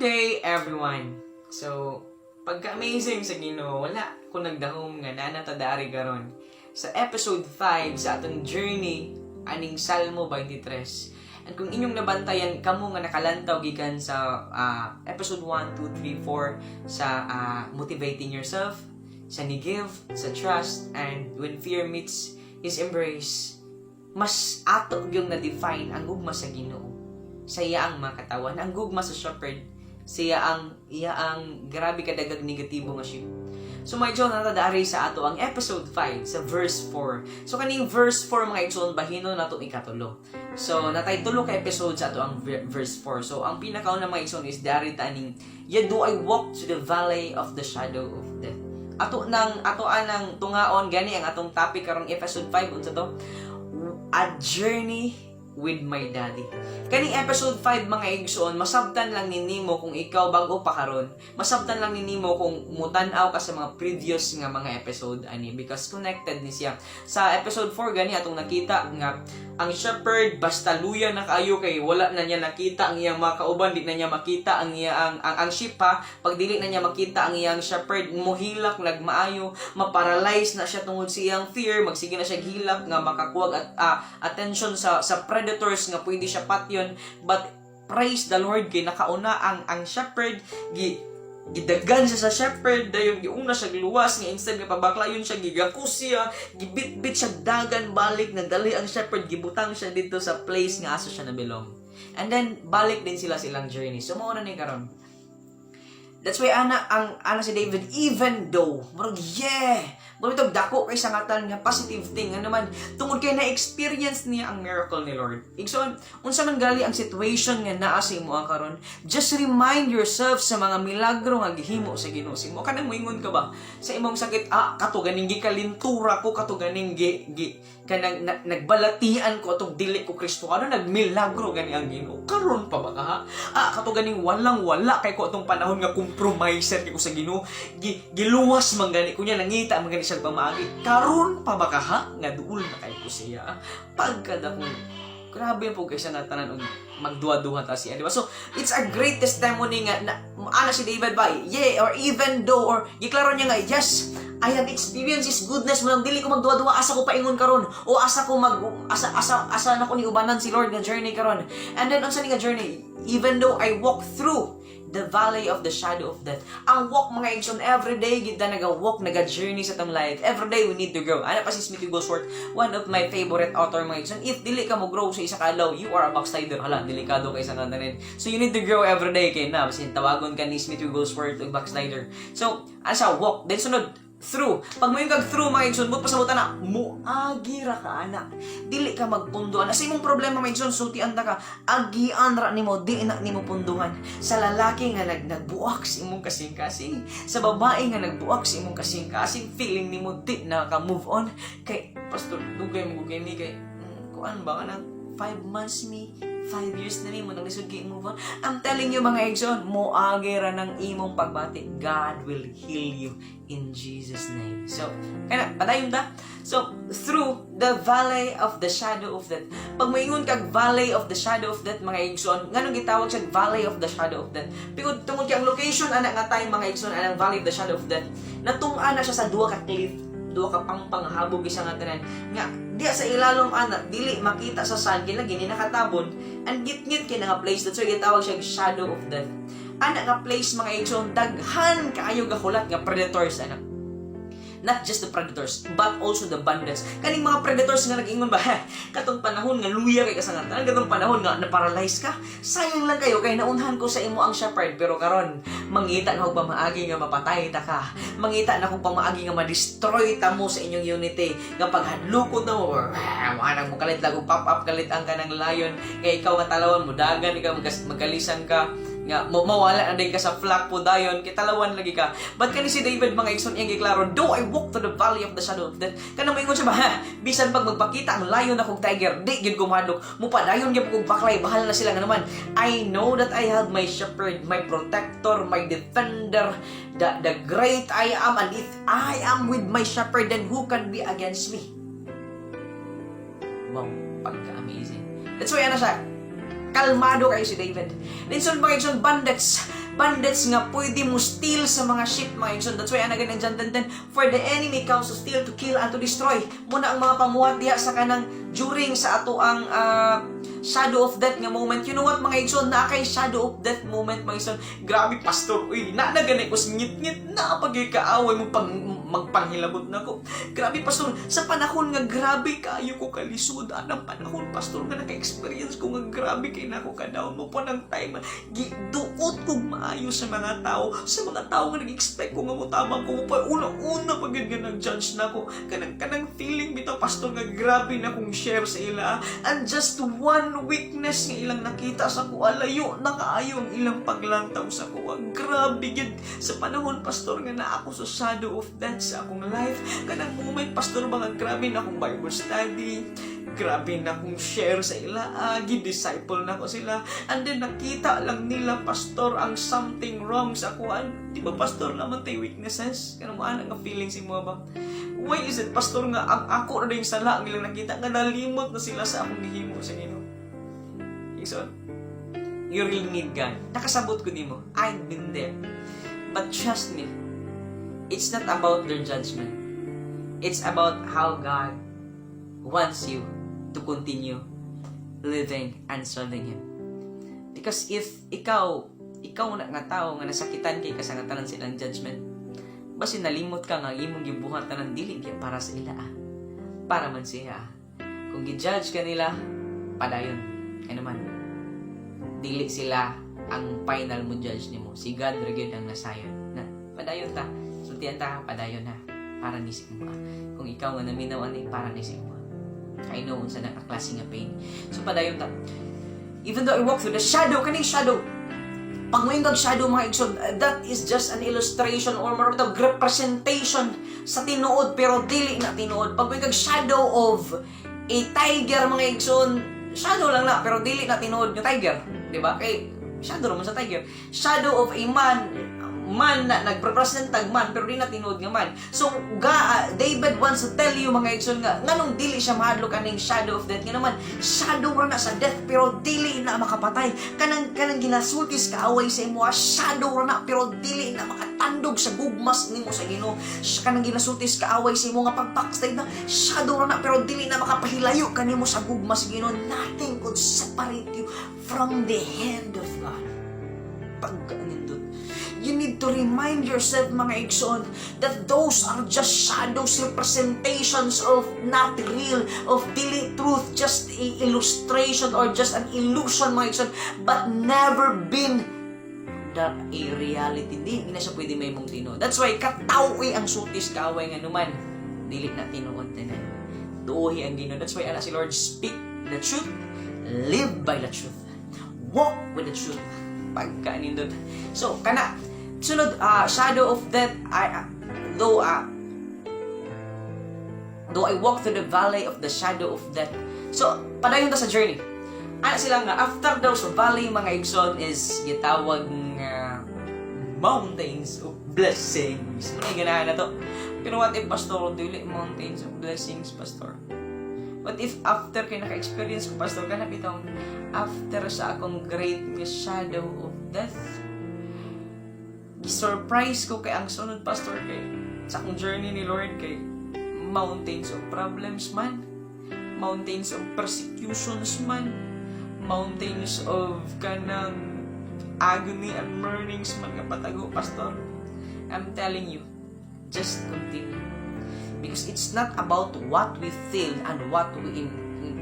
day, everyone! So, pagka-amazing sa Ginoo, wala ko nagdahom nga nanatadari karon sa episode 5 sa atong journey aning Salmo 23. At kung inyong nabantayan kamo nga nakalantaw gikan sa episode 1, 2, 3, 4 sa motivating yourself, sa ni-give, sa trust, and when fear meets His embrace, mas ato yung na-define ang gugma sa Ginoo. Sa iya ang mga katawan, ang gugma sa shepherd, siya ang grabe kadagag negatibo nga sheep. So mga igsoon, natadari sa ato ang episode 5 sa verse 4. So kaning verse 4 mga igsoon, bahino na ito ikatulo. So natay tulo ka episode sa ato ang verse 4. So ang pinakauna mga igsoon is dari taning, yet do I walk to the valley of the shadow of death. Ato anang tungaon gani ang atong topic karong episode 5 unsa to? A journey with my daddy. Kaning episode 5 mga igsoon, masabtan lang ninimo kung ikaw bago pa karon. Masabtan lang ninimo kung mutan-aw ka sa mga previous nga mga episode ani because connected ni siya. Sa episode 4 gani atong nakita nga ang shepherd basta luya na kaayo kay wala na niya nakita ang iyang mga kauban, di na niya makita ang sheep ha. Pag dili na niya makita ang iyang shepherd, mohilak nagmaayo, maparalyze na siya tungod sa iyang fear, magsige na siya hilak nga makakuwag at attention sa predators nga pwede siya patyon. But praise the Lord kay nakauna ang shepherd gidagan siya sa shepherd dayon giuna siya luwas nga instead nga pabaklayon siya gigakus siya gibitbit siya dagan balik nagdali ang shepherd gibutang siya dito sa place nga asa siya na belong, and then balik din silang journey. So mao na ni karon. That's why ana si David, even though murag Balitog dako kay sangatan nga positive thing nga naman tungod kay na-experience niya ang miracle ni Lord. Igsoon, unsa man gali ang situation nga naa sa imo karon, just remind yourself sa mga milagro nga gihimo sa Ginoo sa imo. Kanang moingon ka ba sa imong sakit, kato ganing gikalintura ko, kato ganing kanang nagbalatian ko atong dili ko Kristo, ano nagmilagro gani ang Ginoo. Karon pa ba ka ha? Kato ganing wala kay ko atong panahon nga compromiser ko sa Ginoo. Giluwas man gani kunya nangita man gani siya pamaagi. Karon pa ba ka ha? Nga duol na kay ko siya. Pagkada ko grabe po kaysa natanan og magduha-duha ta siya, di ba? So it's a great testimony nga ana si David ba, or even though, or giklaro niya nga, yes, I have experienced His goodness, mo dili ko magduwa-duwa, asa ko paingon karon, o asa na ko ni ubanan si Lord nga journey karon. And then unsa ni nga journey? Even though I walk through the valley of the shadow of death. Ang walk mga igsoon, every day kita naga-walk, naga-journey sa tong life. Every day we need to grow. Ana pa si Smith Wigglesworth, one of my favorite author mga igsoon. If dili ka mo grow sa isa ka adlaw, you are a backslider. Hala, delikado kay sa kananin. So you need to grow every day kay na basin tawagon ka ni Smith Wigglesworth og backslider. So, asa walk, then sunod through. Pag mo yung through mga igsoon, mo pasabutan na muagi ra ka ana. Dili ka magpunduan. Sa imong problema mga igsoon, sultian ta ka, agian ra nimo, di na nimo punduhan. Sa lalaki nga nagbuak sa imong kasing-kasing, sa babae nga nagbuak sa imong kasing-kasing, feeling nimo di na ka move on. Kay pastor, dugay mo kini kay kuan ba ka nang 5 months ni 5 years na nimo nang lisod kay move on. I'm telling you mga igsoon, moagi ra ng imong pagbati. God will heal you in Jesus name. So, kaya padayon ta. So, through the valley of the shadow of death. Pag moingon kag valley of the shadow of death mga igsoon, nganong gitawag siya valley of the shadow of death? Bigod tungod kay ang location ana nga time mga igsoon anang valley of the shadow of death. Natung-an na siya sa duha ka cliff, duha ka panghabog isa nga tanan. Nga di sa ilalom ana dili makita sa sun kay lagi ni nakatabon and gitngit kay nga place, that's why gitawag siya shadow of death. Ana nga place mga igsoon, daghan kaayo gahulat nga predators ana. Not just the predators, but also the bandits. Kaning mga predators nga nag-ingon ba, katong panahon nga luya kay kasangatan, katong panahon nga na-paralyze ka, sayang lang kayo kay naunhan ko sa imo ang shepherd, pero karon mangita na kung pamaagi nga mapatay ta ka, mangita na kung pamaagi nga ma-destroy ta mo sa inyong unity, nga paghadlukod na mo, wanang mo kalit lang, pop-up kalit ang kanang lion, kay ikaw nga talawan mo, dagan ikaw magkalisan ka, nga mawala na din ka sa flock po dayon kitalawan lagi ka. But kani si David mga igsoon iyang giklaro, though I walk to the valley of the shadow of death, kana moingon siya ba, bisan pag magpakita ang lion na kog tiger, di gid gumadok mo pa dayon gyud kog baklay, bahala na sila nga naman. I know that I have my shepherd, my protector, my defender, the great I am, and if I am with my shepherd, then who can be against me? Wow, pagka-amazing. That's why ano siya, kalmado kayo si David. Linson mga igsoon, bandits, bandits nga pwede mo steal sa mga ship, mga igsoon. That's why anagan ng John 10:10, for the enemy comes to steal, to kill, and to destroy. Muna ang mga pamuhat diha sa kanang during sa ato ang shadow of death nga moment. You know what, mga igsoon, na kay shadow of death moment, mga igsoon. Grabe, pastor, uy, naganay ko ngit-ngit na pagkaaway mo pag magpanghilabot na ko. Grabe, pastor, sa panahon nga grabe kayo ko kalisod. Anang panahon, pastor, nga naka-experience ko nga grabe kay na ako ka-down mo po ng time. Duot kong maayo sa mga tao nga nag-expect ko nga mutabang ko pa. Una pag nga nag-judge na ko. Kanang feeling bitaw, pastor, nga grabe na kong share sa ila. And just one weakness nga ilang nakita sa ko, alayo na kaayo ang ilang paglantaw sa ko. Grabe yun. Sa panahon, pastor, nga na ako sa shadow of death sa akong life. Kanang moment, pastor, mga grabe na akong Bible study, grabe na akong share sa ila, disciple na ko sila, and then nakita lang nila, pastor, ang something wrong sa akuan. Di ba, pastor, naman tayo weaknesses? Kanang mga nga feelings mo ba? Why is it, pastor, nga ang ako na yung sala ang ilang nakita, nga nalimot na sila sa akong gihimo sa Ginoo. So, you really need God. Nakasabot ko nimo. I've been there. But trust me, it's not about their judgment. It's about how God wants you to continue living and serving Him. Because if ikaw na nga tao nga nasakitan kay kasangatanan silang judgment, basi nalimot ka nga imong gibuhatan ng dili para sa ila, para man siya. Kung gi-judge ka nila, padayon. Ano man, dili sila ang final mo judge nimo. Si God ra gyud ang nasayon. Na padayon ta. Sultian ta, padayon na. Para ni si mo. Kung ikaw nga naminaw ani, para ni si mo. I know unsa na klase nga pain. So padayon ta. Even though I walk through the shadow, kaning shadow. Pangwingag shadow, mga igsoon, that is just an illustration or more of representation sa tinuod, pero dili na tinuod. Pagwingag shadow of a tiger, mga igsoon, shadow lang na, pero dili na tinuod yung tiger. Diba? Kay shadow naman sa tiger. Shadow of a man na nagrepresent tag man, pero di na tinuod nga man. So David wants to tell you, mga igsoon, nga nganong dili siya mahadlok kaning shadow of death. Nga naman shadow ra na sa death, pero dili na makapatay. Kanang ginasultis kaaway sa imo, shadow ra na, pero dili na makatandog sa gugmas nimo sa Ginoo. Kanang ginasultis kaaway sa imo nga pagbackslide na, shadow ra na, pero dili na makapahilayo kanimo sa gugmas sa Ginoo. Nothing could separate you from the hand of God. Pagkanindot, you need to remind yourself, mga igsoon, that those are just shadows, representations of not real, of daily truth, just a illustration or just an illusion, mga igsoon, but never been a reality. Di na siya pwede may mong tinuod. That's why katawi ang sutis kaaway nga numan, dili na tinuod na. Tuuhi ang Ginoo. That's why ana si Lord, speak the truth, live by the truth, walk with the truth. Pagkanindot. So kana sunod, shadow of death, though I walk through the valley of the shadow of death. So padayon ta sa journey. Ana sila nga after daw sa valley, mga igsoon, is gitawag nga mountains of blessings. Ano ganahan na to? Pero what if, pastor, dili mountains of blessings, pastor? What if after kay naka-experience ko, pastor, kanap itong after sa akong great shadow of death, surprise ko kay ang sunod, pastor, kay sa akong journey ni Lord, kay mountains of problems man, mountains of persecutions man, mountains of kanang agony and burnings man nga patago, pastor. I'm telling you, just continue. Because it's not about what we feel and what we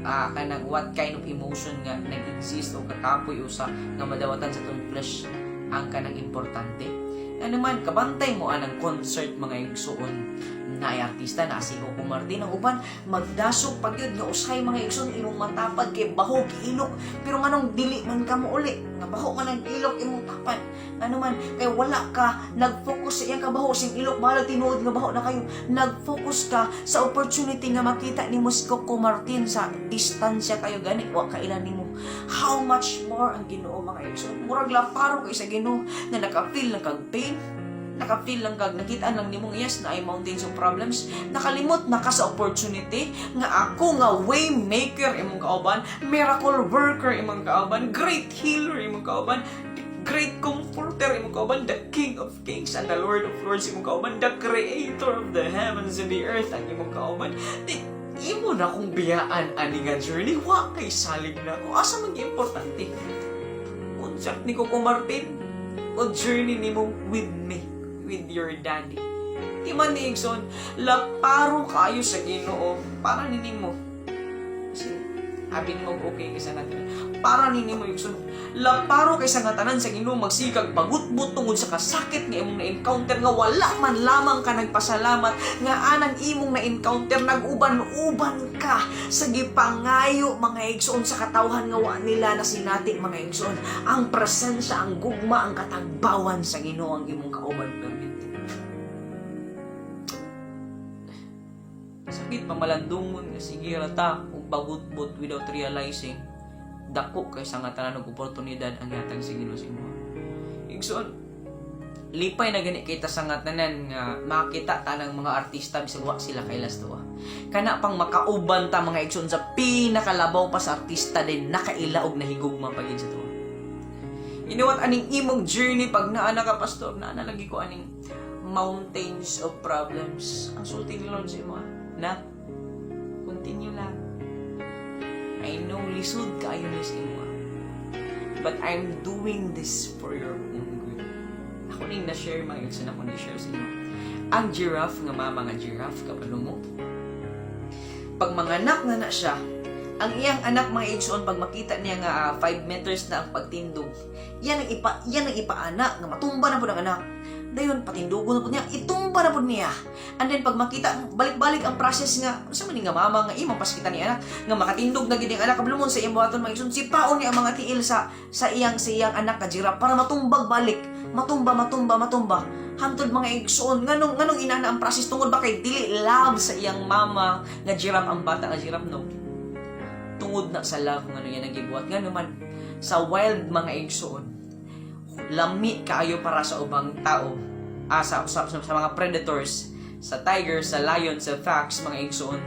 kanang what kind of emotion nga nag-exist o kakapoy o sa nga madawatan sa itong flesh ang kanang importante. Ano man, kabantay mo anang concert, mga igsoon, na ay artista na si Coco Martin ang uban magdasok pag yun nga usay, mga igsoon, imong matapad kay bahog ilok, pero nganong dili man ka mo uli nga baho man ang ilok imong tapad. Ano man, kay wala ka nag-focus sa iyang kabaho, sing ilok bahala tinuod nga baho na kayo, nag-focus ka sa opportunity nga makita nimo si Coco Martin sa distansya kayo gani wa kailan nimo. How much more ang Ginoo, mga igsoon? Murag laparo kay sa Ginoo na naka-feel lang kag pain, naka-feel lang kag nakita lang nimong yes na ay mountains of problems, nakalimot na ka sa opportunity nga ako nga way maker imong kauban, miracle worker imong kauban, great healer imong kauban, great comforter encounter imong kauban the King of Kings and the Lord of Lords, imong kauban the Creator of the heavens and the earth, ang imong kauban. Di imo na kung biyaan ani nga journey, wa kay salig na ko. Asa man importante? Concert ni Coco Martin o journey nimo with me, with your daddy. Di man ni Igsoon, laparo kayo sa Ginoo para ninimo. Kasi abin mo okay kaysa natin. Para ninimo Igsoon, laparo kaysa nga tanan sa Ginoo magsikag pagutbot tungod sa kasakit nga imong na-encounter nga wala man lamang ka nagpasalamat nga anang imong na-encounter nag-uban-uban ka sa gipangayo mga Igsoon sa katawhan nga wa nila na sinati mga Igsoon. Ang presensya, ang gugma, ang katagbawan sa Ginoo ang imong kauban permanente. Sakit pamalandungon nga sige rata ug pagutbot without realizing dako kay sa nga tanan og oportunidad ang yatag sa Ginoo sa imo. Igsoon, lipay na gani kita sa nga tanan nga makita tanang mga artista bisag wa sila kay lasto. Kana pang makauban ta mga Igsoon sa pinakalabaw pa sa artista din nakailaog na higugma pagid sa tuwa. Inuwat aning imong journey pag naana ka pastor, naana lagi ko aning mountains of problems. Ang sulting Lord sa imo na continue lang. I know lisod kaayo ni sa imo. But I'm doing this for your own good. Ako ning na-share mga Igsoon, ako ni-share sa inyo. Ang giraffe nga mama nga giraffe kapalo mo. Pag manganak na siya, ang iyang anak mga Igsoon pag makita niya nga 5 meters na ang pagtindog, yan ang ipaanak nga matumba na po ng anak. Dayon patindugo na po niya, itumba na po niya. And then pag makita balik-balik ang process nga sa man nga mama nga imong paskita ni anak nga makatindog na gid ang anak kablumon sa iyang buhaton mga Igsoon, sipaon niya ang mga tiil sa iyang anak ka giraffe para matumbag balik, matumba. Hantod mga Igsoon, nganong inana ang process tungod ba kay dili love sa iyang mama nga giraffe ang bata nga giraffe no. Tungod na sa love ngano yan nagibuhat ngano man sa wild mga Igsoon. Lami kaayo para sa ubang tao, sa mga predators, sa tiger, sa lion, sa fox, mga Igsoon,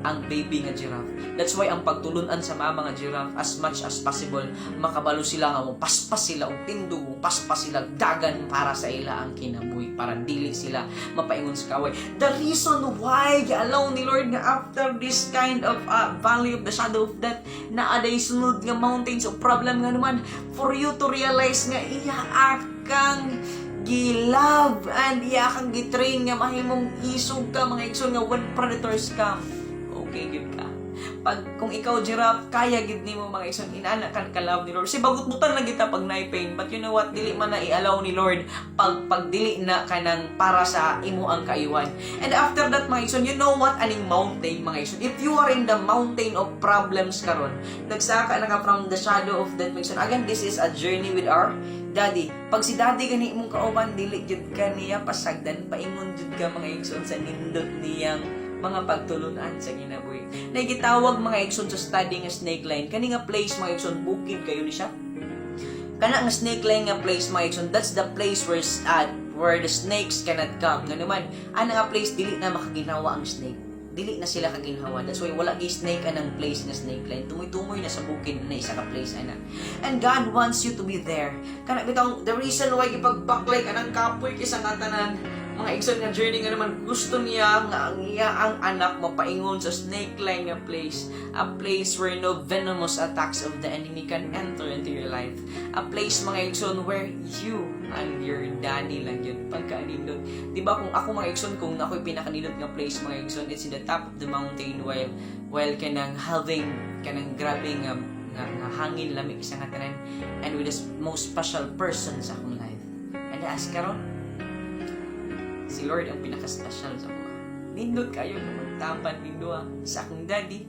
ang baby nga giraffe. That's why ang pagtulunan sa mama nga giraffe as much as possible, makabalo sila nga mo paspas sila og tindog, paspas sila dagan para sa ila ang kinabuhi, para dili sila mapaingon sa kaway. The reason why allow ni Lord nga after this kind of valley of the shadow of death, naaday sunod nga mountains of problem nga naman, for you to realize nga iya akang gilove and iya kang gitrain nga mahimong isog ka mga Igsoon nga when predators come. Okay, gid ka. Kung ikaw giraffe, kaya gid nimo mga Igsoon, inaana kan ka-love ni Lord. Si bagutbutan lang kita pag naay pain, but you know what, dili man na i-allow ni Lord pag dili na kanang para sa imo ang kaayuhan. And after that mga Igsoon, you know what, aning mountain mga Igsoon. If you are in the mountain of problems karon, nagsaka na ka from the shadow of death mga Igsoon. Again, this is a journey with our Daddy. Pag si Daddy gani imong kauban, dili jud ka niya pasagdan, paingon jud ka mga Igsoon sa nindot niyang mga pagtulunan sa kinabuhi. Nagitawag mga Igsoon sa study nga snake line. Kani nga place mga Igsoon, bukid kayo ni siya. Kana nga snake line nga place mga Igsoon, that's the place where the snakes cannot come. Nga naman, ana nga place dili na makaginawa ang snake. Dili na sila kaginhawa. That's why wala gi snake anang place nga snake line. Tumoy-tumoy na sa bukid na isa ka place ana. And God wants you to be there. Kana bitong the reason why ipagbaklay anang kapoy kisa nga tanan mga Igsoon nga journey nga naman gusto niya nga ang anak mapaingon sa snake line nga place, a place where no venomous attacks of the enemy can enter into your life, a place mga Igsoon where you and your daddy lang yun pagkaanindot. Diba kung ako mga Igsoon, kung ako'y pinakanindot nga place mga Igsoon, it's in the top of the mountain while kanang having kanang grabbing nga hangin lamig isa nga tanan and with the most special person sa akong life. And as karon si Lord ang pinaka-special sa ako. Nindot kayo na magtapan nindua sa akong daddy.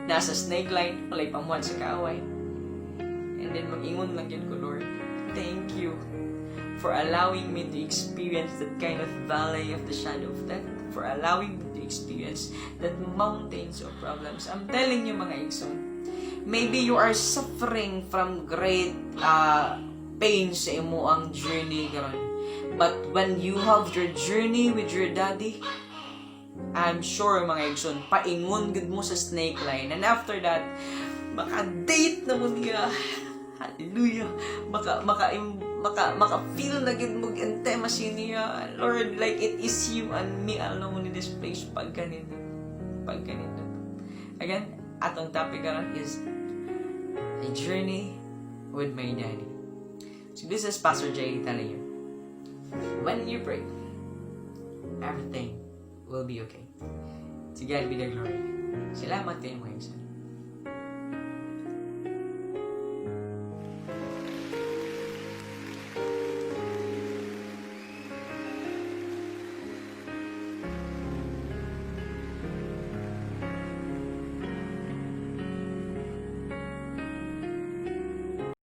Nasa snake line, walay pamuan sa kaaway. And then mag-ingon lang yun ko, Lord. Thank you for allowing me to experience that kind of valley of the shadow of death. For allowing me to experience that mountains of problems. I'm telling you mga Igsoon, maybe you are suffering from great pain sa imo ang journey karon. But when you have your journey with your daddy, I'm sure mga Igsoon, paingon gud mo sa snake line. And after that, maka-date na mo niya. Hallelujah. maka-feel na gid mo intimacy niya. Lord, like it is you and me alone in this place pag ganito. Again, atong topic karon is a journey with my daddy. So this is Pastor Jay telling you, when you pray, everything will be okay. To God be the glory. Salamat kayo mga insan.